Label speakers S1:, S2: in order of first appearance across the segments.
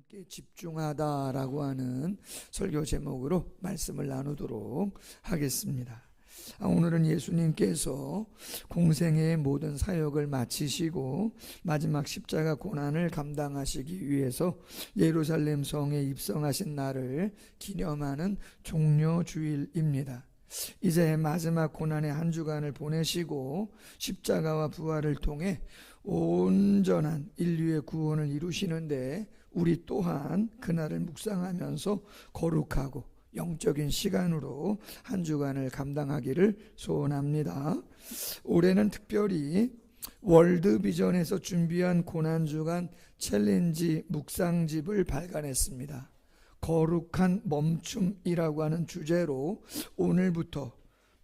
S1: 하나님께 집중하다라고 하는 설교 제목으로 말씀을 나누도록 하겠습니다. 오늘은 예수님께서 공생애의 모든 사역을 마치시고 마지막 십자가 고난을 감당하시기 위해서 예루살렘 성에 입성하신 날을 기념하는 종려주일입니다. 이제 마지막 고난의 한 주간을 보내시고 십자가와 부활을 통해 온전한 인류의 구원을 이루시는데 우리 또한 그날을 묵상하면서 거룩하고 영적인 시간으로 한 주간을 감당하기를 소원합니다. 올해는 특별히 월드비전에서 준비한 고난주간 챌린지 묵상집을 발간했습니다. 거룩한 멈춤이라고 하는 주제로 오늘부터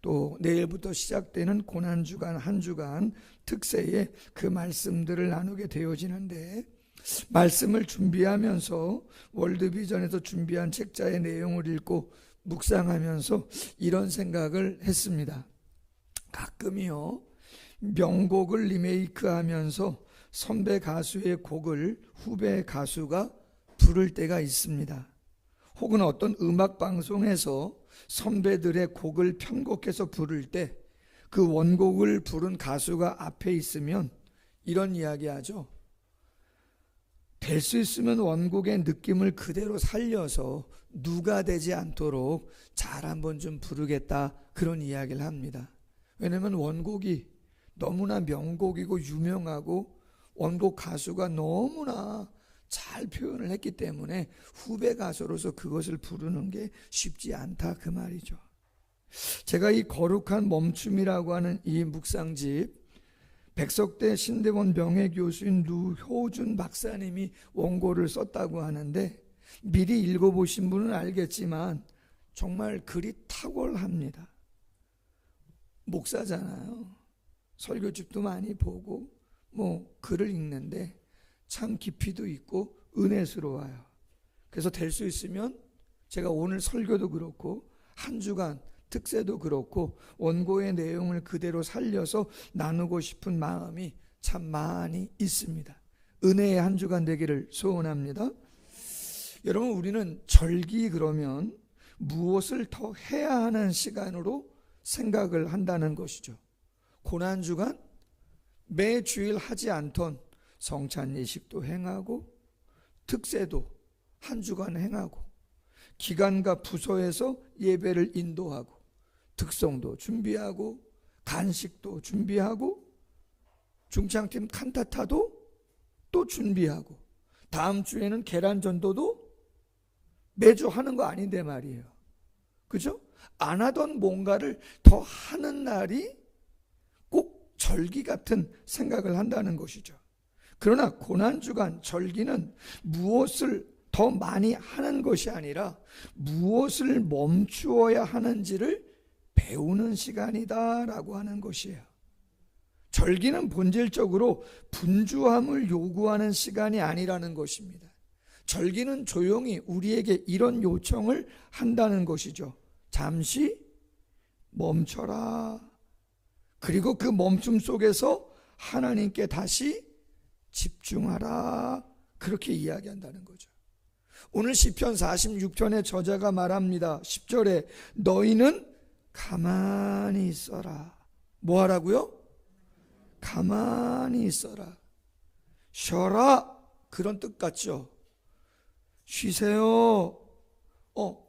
S1: 또 내일부터 시작되는 고난주간 한 주간 특세에 그 말씀들을 나누게 되어지는데, 말씀을 준비하면서 월드비전에서 준비한 책자의 내용을 읽고 묵상하면서 이런 생각을 했습니다. 가끔이요, 명곡을 리메이크하면서 선배 가수의 곡을 후배 가수가 부를 때가 있습니다. 혹은 어떤 음악방송에서 선배들의 곡을 편곡해서 부를 때 그 원곡을 부른 가수가 앞에 있으면 이런 이야기 하죠. 될 수 있으면 원곡의 느낌을 그대로 살려서 누가 되지 않도록 잘 한번 좀 부르겠다, 그런 이야기를 합니다. 왜냐하면 원곡이 너무나 명곡이고 유명하고 원곡 가수가 너무나 잘 표현을 했기 때문에 후배 가수로서 그것을 부르는 게 쉽지 않다, 그 말이죠. 제가 이 거룩한 멈춤이라고 하는 이 묵상집, 백석대 신대원 명예교수인 류효준 박사님이 원고를 썼다고 하는데, 미리 읽어보신 분은 알겠지만 정말 글이 탁월합니다. 목사잖아요. 설교집도 많이 보고 글을 읽는데 참 깊이도 있고 은혜스러워요. 그래서 될 수 있으면 제가 오늘 설교도 그렇고 한 주간 특세도 그렇고 원고의 내용을 그대로 살려서 나누고 싶은 마음이 참 많이 있습니다. 은혜의 한 주간 되기를 소원합니다. 여러분, 우리는 절기 그러면 무엇을 더 해야 하는 시간으로 생각을 한다는 것이죠. 고난주간 매 주일 하지 않던 성찬 예식도 행하고 특세도 한 주간 행하고 기관과 부서에서 예배를 인도하고 특성도 준비하고 간식도 준비하고 중창팀 칸타타도 또 준비하고 다음 주에는 계란전도도 매주 하는 거 아닌데 말이에요. 그죠? 안 하던 뭔가를 더 하는 날이 꼭 절기 같은 생각을 한다는 것이죠. 그러나 고난주간 절기는 무엇을 더 많이 하는 것이 아니라 무엇을 멈추어야 하는지를 배우는 시간이다라고 하는 것이에요. 절기는 본질적으로 분주함을 요구하는 시간이 아니라는 것입니다. 절기는 조용히 우리에게 이런 요청을 한다는 것이죠. 잠시 멈춰라. 그리고 그 멈춤 속에서 하나님께 다시 집중하라, 그렇게 이야기한다는 거죠. 오늘 시편 46편의 저자가 말합니다. 10절에 너희는 가만히 있어라. 뭐 하라고요? 가만히 있어라. 쉬어라, 그런 뜻 같죠. 쉬세요.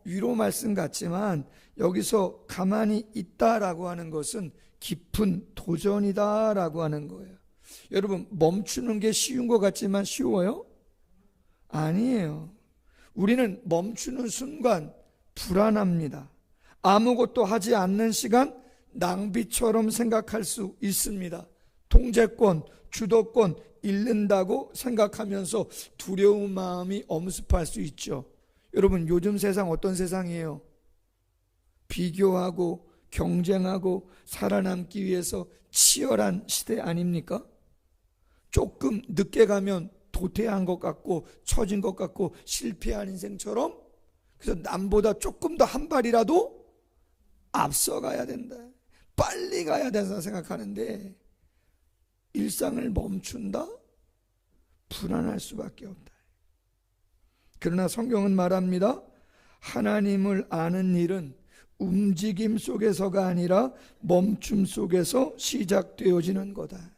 S1: 위로 말씀 같지만 여기서 가만히 있다라고 하는 것은 깊은 도전이다라고 하는 거예요. 여러분, 멈추는 게 쉬운 것 같지만 쉬워요? 아니에요. 우리는 멈추는 순간 불안합니다. 아무것도 하지 않는 시간 낭비처럼 생각할 수 있습니다. 통제권, 주도권 잃는다고 생각하면서 두려운 마음이 엄습할 수 있죠. 여러분, 요즘 세상 어떤 세상이에요? 비교하고 경쟁하고 살아남기 위해서 치열한 시대 아닙니까? 조금 늦게 가면 도태한 것 같고 처진 것 같고 실패한 인생처럼, 그래서 남보다 조금 더 한 발이라도 앞서가야 된다, 빨리 가야 된다 생각하는데 일상을 멈춘다? 불안할 수밖에 없다. 그러나 성경은 말합니다. 하나님을 아는 일은 움직임 속에서가 아니라 멈춤 속에서 시작되어지는 거다.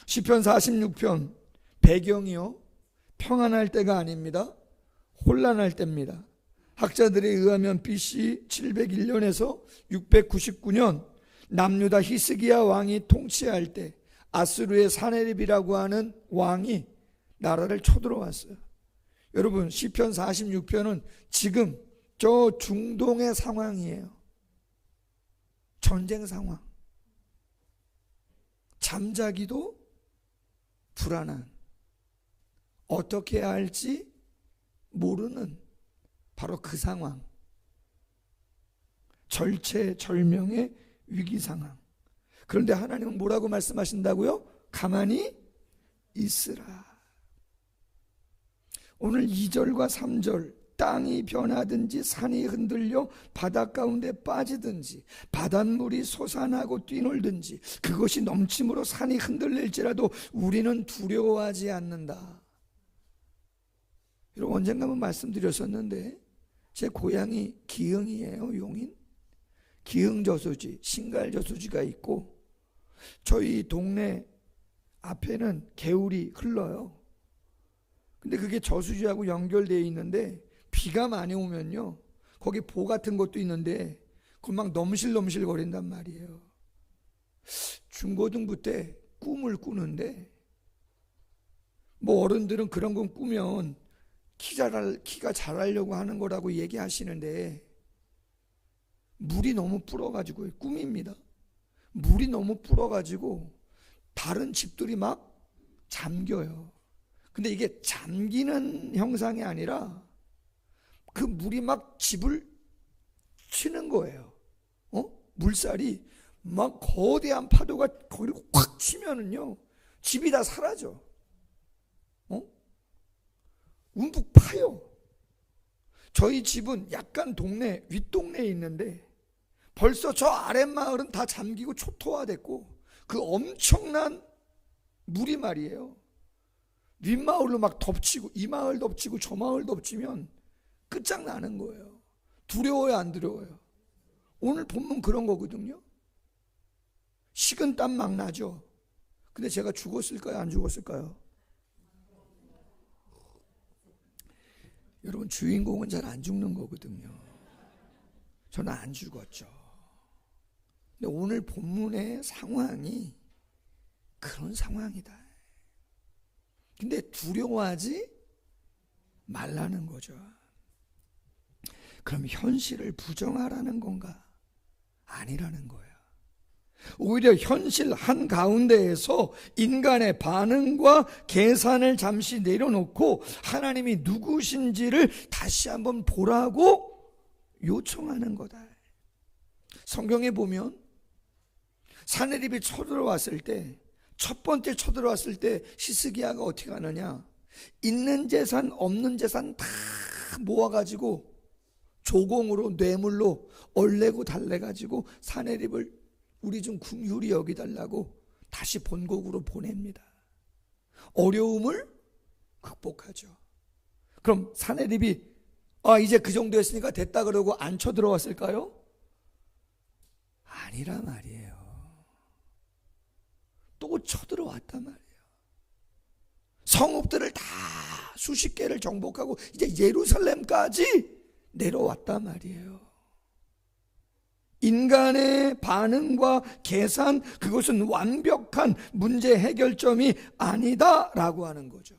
S1: 시편 46편 배경이요, 평안할 때가 아닙니다. 혼란할 때입니다. 학자들에 의하면 BC 701년에서 699년 남유다 히스기야 왕이 통치할 때 아수르의 사네립이라고 하는 왕이 나라를 쳐들어왔어요. 여러분, 시편 46편은 지금 저 중동의 상황이에요. 전쟁 상황. 잠자기도 불안한, 어떻게 해야 할지 모르는 바로 그 상황. 절체절명의 위기 상황. 그런데 하나님은 뭐라고 말씀하신다고요? 가만히 있으라. 오늘 2절과 3절, 땅이 변하든지 산이 흔들려 바닷 가운데 빠지든지 바닷물이 솟아나고 뛰놀든지 그것이 넘침으로 산이 흔들릴지라도 우리는 두려워하지 않는다. 여러분, 언젠가 한번 말씀드렸었는데 제 고향이 기흥이에요. 용인 기흥저수지, 신갈저수지가 있고 저희 동네 앞에는 개울이 흘러요. 근데 그게 저수지하고 연결되어 있는데 비가 많이 오면요, 거기 보 같은 것도 있는데 그걸 막 넘실넘실 거린단 말이에요. 중고등부 때 꿈을 꾸는데, 뭐 어른들은 그런 건 꾸면 키가 자라려고 하는 거라고 얘기하시는데, 물이 너무 불어가지고, 꿈입니다. 물이 너무 불어가지고 다른 집들이 막 잠겨요. 근데 이게 잠기는 형상이 아니라 그 물이 막 집을 치는 거예요. 물살이 막 거대한 파도가 거기를 확 치면은요, 집이 다 사라져. 움푹 파요. 저희 집은 약간 동네, 윗동네에 있는데 벌써 저 아랫마을은 다 잠기고 초토화됐고, 그 엄청난 물이 말이에요, 윗마을로 막 덮치고, 이 마을 덮치고 저 마을 덮치면 끝장나는 거예요. 두려워요, 안 두려워요? 오늘 본문 그런 거거든요. 식은땀 막 나죠. 근데 제가 죽었을까요, 안 죽었을까요? 여러분, 주인공은 잘 안 죽는 거거든요. 저는 안 죽었죠. 근데 오늘 본문의 상황이 그런 상황이다. 근데 두려워하지 말라는 거죠. 그럼 현실을 부정하라는 건가? 아니라는 거예요. 오히려 현실 한가운데에서 인간의 반응과 계산을 잠시 내려놓고 하나님이 누구신지를 다시 한번 보라고 요청하는 거다. 성경에 보면 사네립이 쳐들어왔을 때, 첫 번째 쳐들어왔을 때 히스기야가 어떻게 하느냐, 있는 재산 없는 재산 다 모아가지고 조공으로, 뇌물로 얼레고 달래가지고 사네립을 우리 좀 긍휼히 여기달라고 다시 본국으로 보냅니다. 어려움을 극복하죠. 그럼 사네립이 이제 그 정도 했으니까 됐다 그러고 안 쳐들어왔을까요? 아니라 말이에요. 또 쳐들어왔단 말이에요. 성읍들을 다 수십 개를 정복하고 이제 예루살렘까지 내려왔단 말이에요. 인간의 반응과 계산, 그것은 완벽한 문제 해결점이 아니다라고 하는 거죠.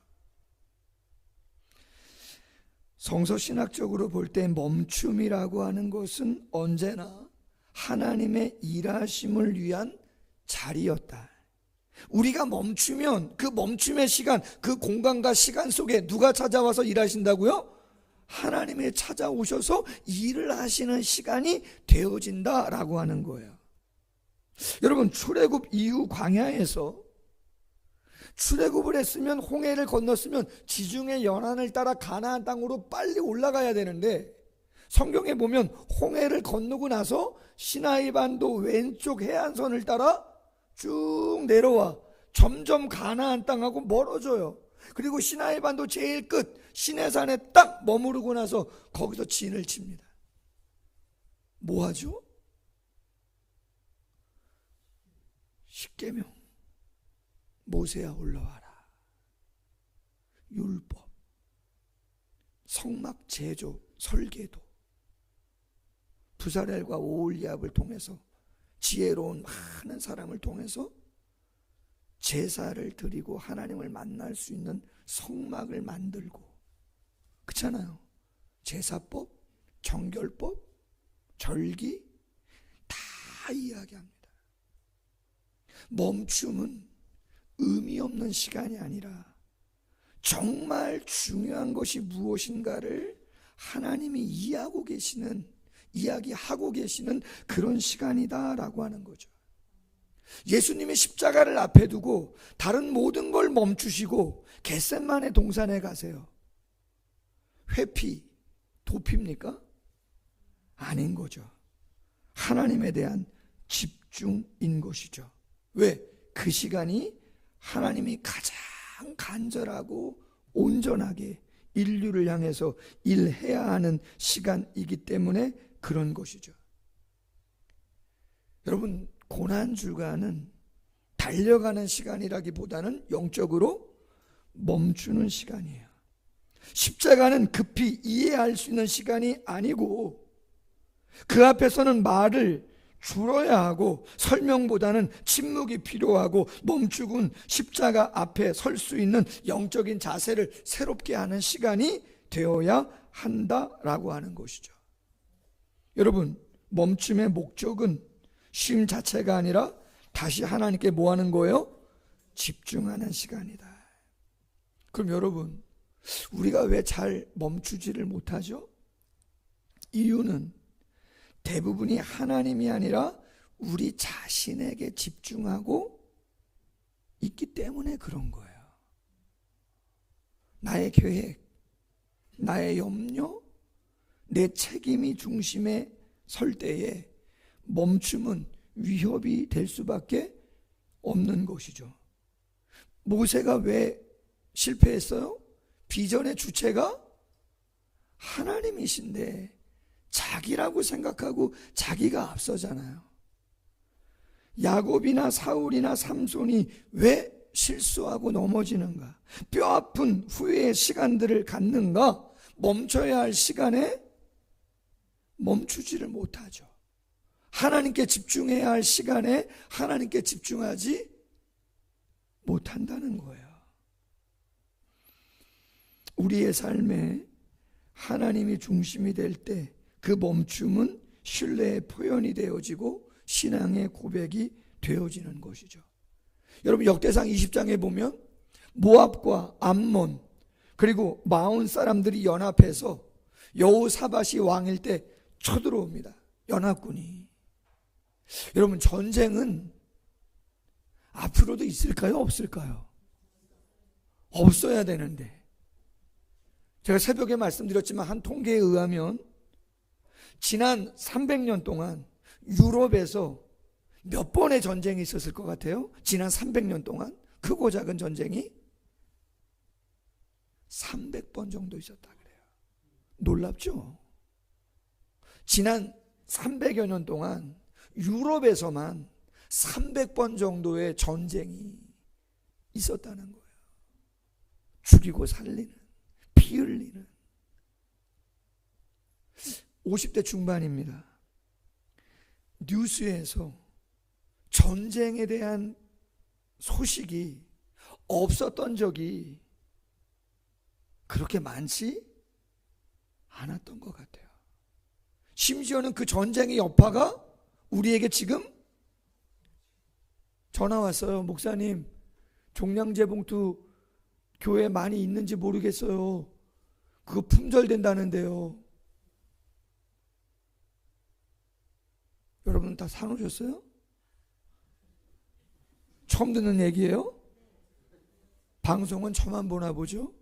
S1: 성서신학적으로 볼 때 멈춤이라고 하는 것은 언제나 하나님의 일하심을 위한 자리였다. 우리가 멈추면 그 멈춤의 시간, 그 공간과 시간 속에 누가 찾아와서 일하신다고요? 하나님이 찾아오셔서 일을 하시는 시간이 되어진다라고 하는 거예요. 여러분, 출애굽 이후 광야에서 출애굽을 했으면, 홍해를 건넜으면 지중해 연안을 따라 가나안 땅으로 빨리 올라가야 되는데, 성경에 보면 홍해를 건너고 나서 시나이 반도 왼쪽 해안선을 따라 쭉 내려와 점점 가나안 땅하고 멀어져요. 그리고 시나이 반도 제일 끝 시내산에 딱 머무르고 나서 거기서 진을 칩니다. 뭐 하죠? 십계명, 모세야 올라와라, 율법, 성막 제조, 설계도, 부사렐과 오홀리압을 통해서 지혜로운 많은 사람을 통해서 제사를 드리고 하나님을 만날 수 있는 성막을 만들고, 그렇잖아요. 제사법, 정결법, 절기 다 이야기합니다. 멈춤은 의미 없는 시간이 아니라 정말 중요한 것이 무엇인가를 하나님이 이야기하고 계시는 그런 시간이다라고 하는 거죠. 예수님이 십자가를 앞에 두고 다른 모든 걸 멈추시고 겟세마네 동산에 가세요. 회피, 도피입니까? 아닌 거죠. 하나님에 대한 집중인 것이죠. 왜? 그 시간이 하나님이 가장 간절하고 온전하게 인류를 향해서 일해야 하는 시간이기 때문에 그런 것이죠. 여러분, 고난주간은 달려가는 시간이라기보다는 영적으로 멈추는 시간이에요. 십자가는 급히 이해할 수 있는 시간이 아니고 그 앞에서는 말을 줄여야 하고 설명보다는 침묵이 필요하고 멈추군 십자가 앞에 설 수 있는 영적인 자세를 새롭게 하는 시간이 되어야 한다라고 하는 것이죠. 여러분, 멈춤의 목적은 쉼 자체가 아니라 다시 하나님께 뭐 하는 거예요? 집중하는 시간이다. 그럼 여러분, 우리가 왜 잘 멈추지를 못하죠? 이유는 대부분이 하나님이 아니라 우리 자신에게 집중하고 있기 때문에 그런 거예요. 나의 계획, 나의 염려, 내 책임이 중심에 설 때에 멈춤은 위협이 될 수밖에 없는 것이죠. 모세가 왜 실패했어요? 비전의 주체가 하나님이신데 자기라고 생각하고 자기가 앞서잖아요. 야곱이나 사울이나 삼손이 왜 실수하고 넘어지는가? 뼈아픈 후회의 시간들을 갖는가? 멈춰야 할 시간에 멈추지를 못하죠. 하나님께 집중해야 할 시간에 하나님께 집중하지 못한다는 거예요. 우리의 삶에 하나님이 중심이 될 때 그 멈춤은 신뢰의 표현이 되어지고 신앙의 고백이 되어지는 것이죠. 여러분, 역대상 20장에 보면 모압과 암몬 그리고 마온 사람들이 연합해서 여호사밧이 왕일 때 쳐들어옵니다. 연합군이. 여러분, 전쟁은 앞으로도 있을까요? 없을까요? 없어야 되는데, 제가 새벽에 말씀드렸지만 한 통계에 의하면 지난 300년 동안 유럽에서 몇 번의 전쟁이 있었을 것 같아요? 지난 300년 동안 크고 작은 전쟁이 300번 정도 있었다 그래요. 놀랍죠? 지난 300여 년 동안 유럽에서만 300번 정도의 전쟁이 있었다는 거예요. 죽이고 살리는, 피 흘리는. 50대 중반입니다. 뉴스에서 전쟁에 대한 소식이 없었던 적이 그렇게 많지 않았던 것 같아요. 심지어는 그 전쟁의 여파가 우리에게 지금 전화 왔어요. 목사님, 종량제 봉투 교회에 많이 있는지 모르겠어요. 그거 품절된다는데요. 여러분 다 사놓으셨어요? 처음 듣는 얘기예요? 방송은 저만 보나 보죠?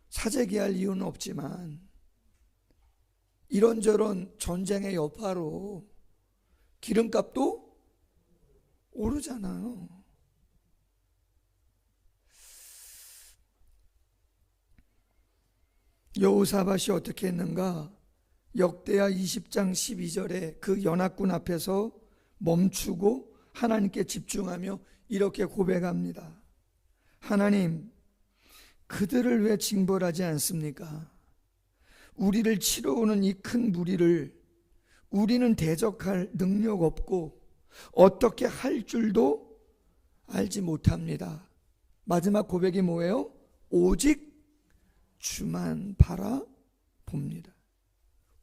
S1: 사재기할 이유는 없지만 이런저런 전쟁의 여파로 기름값도 오르잖아요. 여호사밧이 어떻게 했는가? 역대하 20장 12절에 그 연합군 앞에서 멈추고 하나님께 집중하며 이렇게 고백합니다. 하나님, 그들을 왜 징벌하지 않습니까? 우리를 치러오는 이 큰 무리를 우리는 대적할 능력 없고 어떻게 할 줄도 알지 못합니다. 마지막 고백이 뭐예요? 오직 주만 바라봅니다.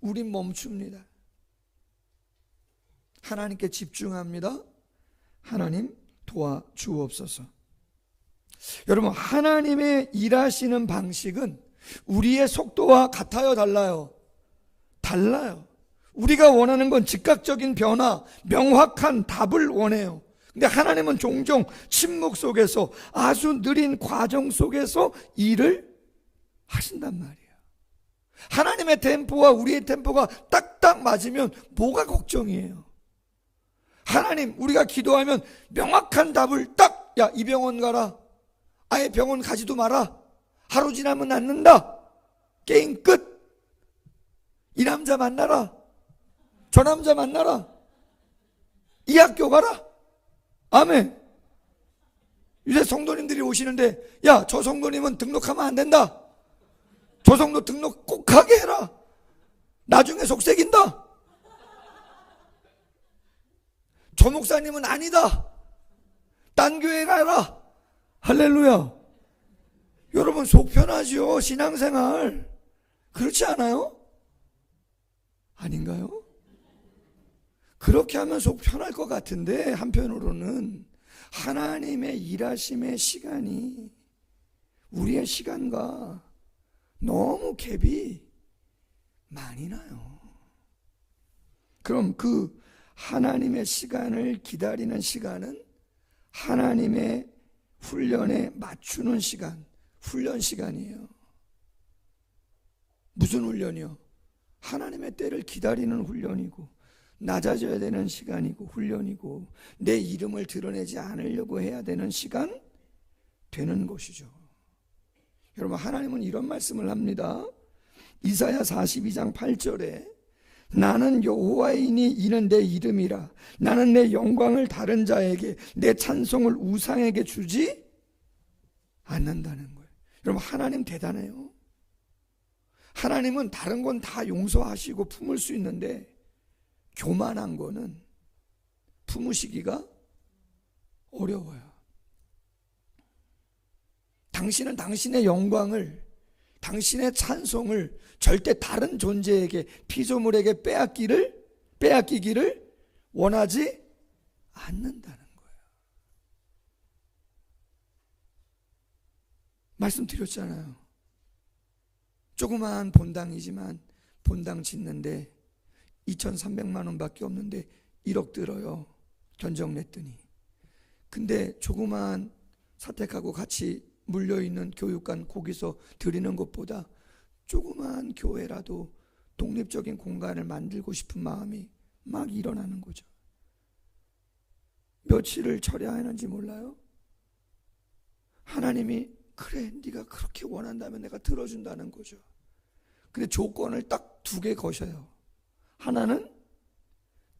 S1: 우린 멈춥니다. 하나님께 집중합니다. 하나님 도와주옵소서. 여러분, 하나님의 일하시는 방식은 우리의 속도와 같아요, 달라요? 달라요. 우리가 원하는 건 즉각적인 변화, 명확한 답을 원해요. 근데 하나님은 종종 침묵 속에서, 아주 느린 과정 속에서 일을 하신단 말이에요. 하나님의 템포와 우리의 템포가 딱딱 맞으면 뭐가 걱정이에요? 하나님, 우리가 기도하면 명확한 답을 딱, 야, 이 병원 가라. 아예 병원 가지도 마라. 하루 지나면 낫는다. 게임 끝. 이 남자 만나라. 저 남자 만나라. 이 학교 가라. 아멘. 요새 성도님들이 오시는데, 야, 저 성도님은 등록하면 안 된다. 저 성도 등록 꼭 하게 해라. 나중에 속색인다. 저 목사님은 아니다. 딴 교회 가라. 할렐루야. 여러분, 속 편하죠, 신앙생활. 그렇지 않아요? 아닌가요? 그렇게 하면 속 편할 것 같은데, 한편으로는 하나님의 일하심의 시간이 우리의 시간과 너무 갭이 많이 나요. 그럼 그 하나님의 시간을 기다리는 시간은 하나님의 훈련에 맞추는 시간, 훈련 시간이에요. 무슨 훈련이요? 하나님의 때를 기다리는 훈련이고, 낮아져야 되는 시간이고 훈련이고, 내 이름을 드러내지 않으려고 해야 되는 시간 되는 것이죠. 여러분, 하나님은 이런 말씀을 합니다. 이사야 42장 8절에 나는 여호와이니 이는 내 이름이라. 나는 내 영광을 다른 자에게, 내 찬송을 우상에게 주지 않는다는 거예요. 여러분, 하나님 대단해요. 하나님은 다른 건 다 용서하시고 품을 수 있는데 교만한 거는 품으시기가 어려워요. 당신은 당신의 영광을, 당신의 찬송을 절대 다른 존재에게, 피조물에게 빼앗기기를 원하지 않는다는 거예요. 말씀드렸잖아요. 조그마한 본당이지만 본당 짓는데 2,300만 원밖에 없는데 1억 들어요. 견적 냈더니. 근데 조그마한 사택하고 같이 물려있는 교육관 거기서 드리는 것보다 조그마한 교회라도 독립적인 공간을 만들고 싶은 마음이 막 일어나는 거죠. 며칠을 철야하는지 몰라요? 하나님이 그래, 네가 그렇게 원한다면 내가 들어준다는 거죠. 근데 조건을 딱 두 개 거셔요. 하나는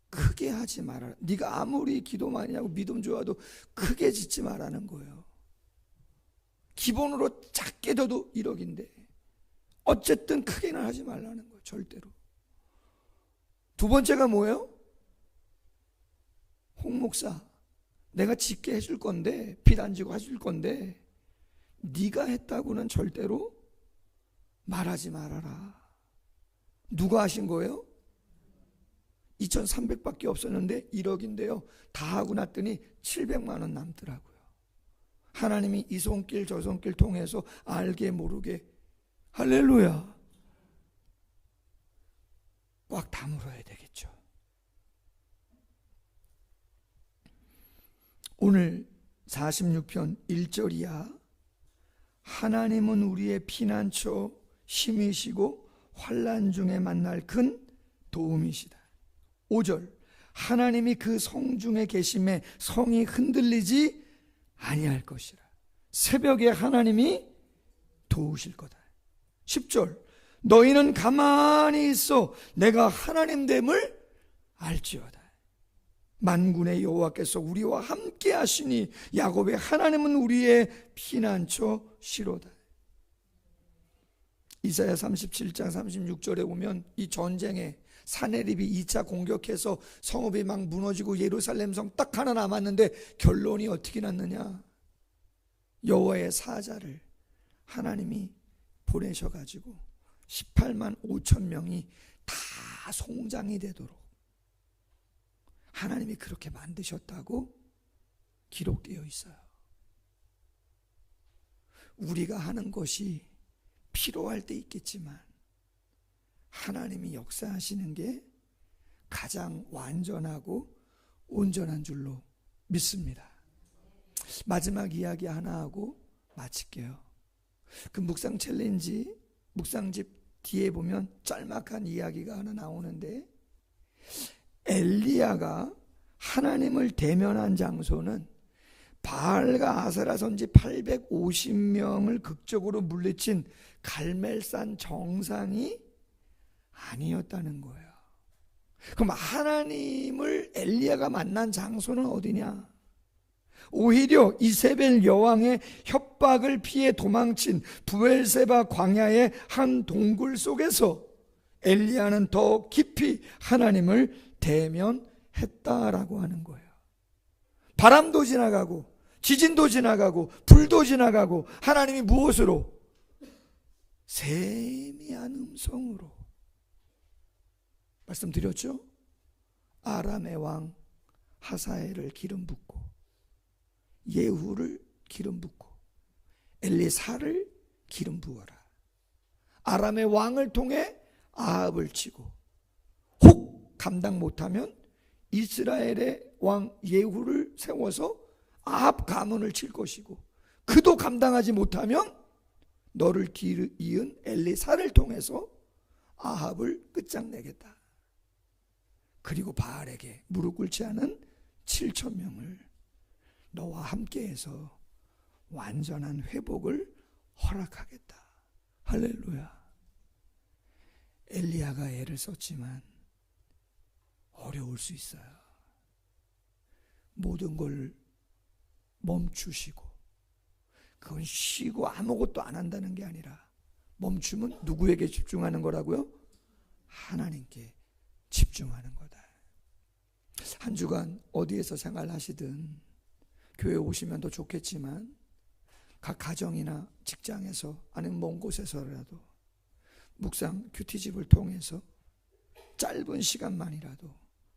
S1: 크게 하지 말아라. 네가 아무리 기도 많이 하고 믿음 좋아도 크게 짓지 말라는 거예요. 기본으로 작게 둬도 1억인데 어쨌든 크게는 하지 말라는 거예요. 절대로. 두 번째가 뭐예요? 홍 목사, 내가 짓게 해줄 건데, 빚 안 지고 해줄 건데 네가 했다고는 절대로 말하지 말아라. 누가 하신 거예요? 2,300밖에 없었는데 1억인데요. 다 하고 났더니 700만 원 남더라고요. 하나님이 이 손길 저 손길 통해서 알게 모르게, 할렐루야, 꽉 다물어야 되겠죠. 오늘 46편 1절이야. 하나님은 우리의 피난처 힘이시고 환난 중에 만날 큰 도움이시다. 5절, 하나님이 그 성중에 계심에 성이 흔들리지 아니할 것이라. 새벽에 하나님이 도우실 거다. 10절, 너희는 가만히 있어 내가 하나님 됨을 알지어다. 만군의 여호와께서 우리와 함께 하시니 야곱의 하나님은 우리의 피난처시로다. 이사야 37장 36절에 보면 이 전쟁에 사네립이 2차 공격해서 성읍이 막 무너지고 예루살렘 성 딱 하나 남았는데 결론이 어떻게 났느냐? 여호와의 사자를 하나님이 보내셔가지고 18만 5천 명이 다 송장이 되도록 하나님이 그렇게 만드셨다고 기록되어 있어요. 우리가 하는 것이 필요할 때 있겠지만 하나님이 역사하시는 게 가장 완전하고 온전한 줄로 믿습니다. 마지막 이야기 하나 하고 마칠게요. 그 묵상 챌린지 묵상집 뒤에 보면 짤막한 이야기가 하나 나오는데, 엘리야가 하나님을 대면한 장소는 바알과 아세라 선지 850명을 극적으로 물리친 갈멜산 정상이 아니었다는 거예요. 그럼 하나님을 엘리야가 만난 장소는 어디냐? 오히려 이세벨 여왕의 협박을 피해 도망친 부엘세바 광야의 한 동굴 속에서 엘리야는 더 깊이 하나님을 대면했다라고 하는 거예요. 바람도 지나가고 지진도 지나가고 불도 지나가고 하나님이 무엇으로? 세미한 음성으로 말씀드렸죠? 아람의 왕 하사엘을 기름 붓고 예후를 기름 붓고 엘리사를 기름 부어라. 아람의 왕을 통해 아합을 치고 혹 감당 못하면 이스라엘의 왕 예후를 세워서 아합 가문을 칠 것이고, 그도 감당하지 못하면 너를 이은 엘리사를 통해서 아합을 끝장내겠다. 그리고 바알에게 무릎 꿇지 않은 7,000명을 너와 함께해서 완전한 회복을 허락하겠다. 할렐루야. 엘리야가 애를 썼지만 어려울 수 있어요. 모든 걸 멈추시고, 그건 쉬고 아무것도 안 한다는 게 아니라 멈춤은 누구에게 집중하는 거라고요? 하나님께 집중하는 거다. 한 주간 어디에서 생활하시든 교회 오시면 더 좋겠지만 각 가정이나 직장에서 아니면 먼 곳에서라도 묵상 큐티집을 통해서 짧은 시간만이라도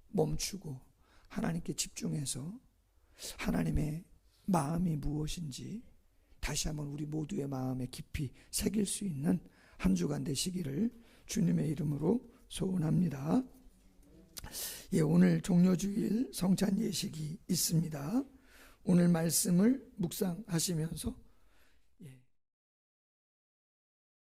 S1: 멈추고 하나님께 집중해서 하나님의 마음이 무엇인지 다시 한번 우리 모두의 마음에 깊이 새길 수 있는 한 주간 되시기를 주님의 이름으로 소원합니다. 예, 오늘 종료주일 성찬 예식이 있습니다. 오늘 말씀을 묵상하시면서